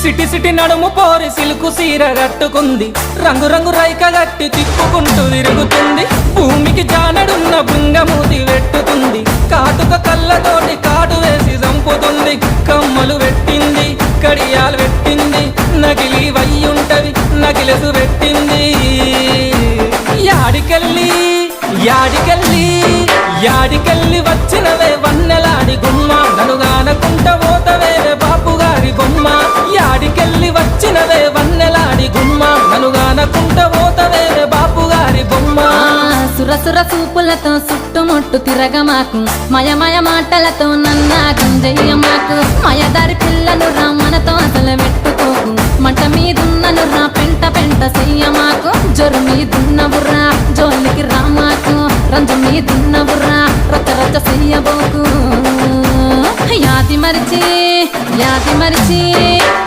City city నడుము పోరి silk సీర కట్టుకుంది, రంగు రంగు రైక గట్టి తిప్పుకుంటూ తిరుగుతుంది. భూమికి జానడున్న బృంగమూతి వెట్టుతుంది, కాటుక కళ్ళతోటి కాటు వేసి చంపుతుంది. కమ్మలు పెట్టింది, కడియాలు పెట్టింది, నకిలీ వయ్యుంటది నకిలెసు పెట్టింది. యాడికెళ్ళి యాడికెళ్ళి యాడికెళ్ళి వచ్చినవే వన్నెలాడి గుమ్మ, ననుగానకుంట పోతవేవే బాపుగారి బొమ్మ. యాడికెళ్ళి వచ్చినవే వన్నెలాడి గుమ్మ, ననుగానకుంట పోతవేవే బాపుగారి బొమ్మ. సురసుర చూపులతో చుట్టుముట్టు తిరగమాకు, మయమయ మాటలతో నన్నాగం చెయ్యమాకు. మయదారి పిల్లను రా మనతో అసలు పెట్టుకోకు, మంట మీదున్నను రా పెంట పెంట చెయ్యమాకు. జొరు మీదున్నవురా జోలికి రామాకు, రంజు మీదున్నవురా రచ్చ రచ్చ చెయ్యబోకు. యాది మరిచి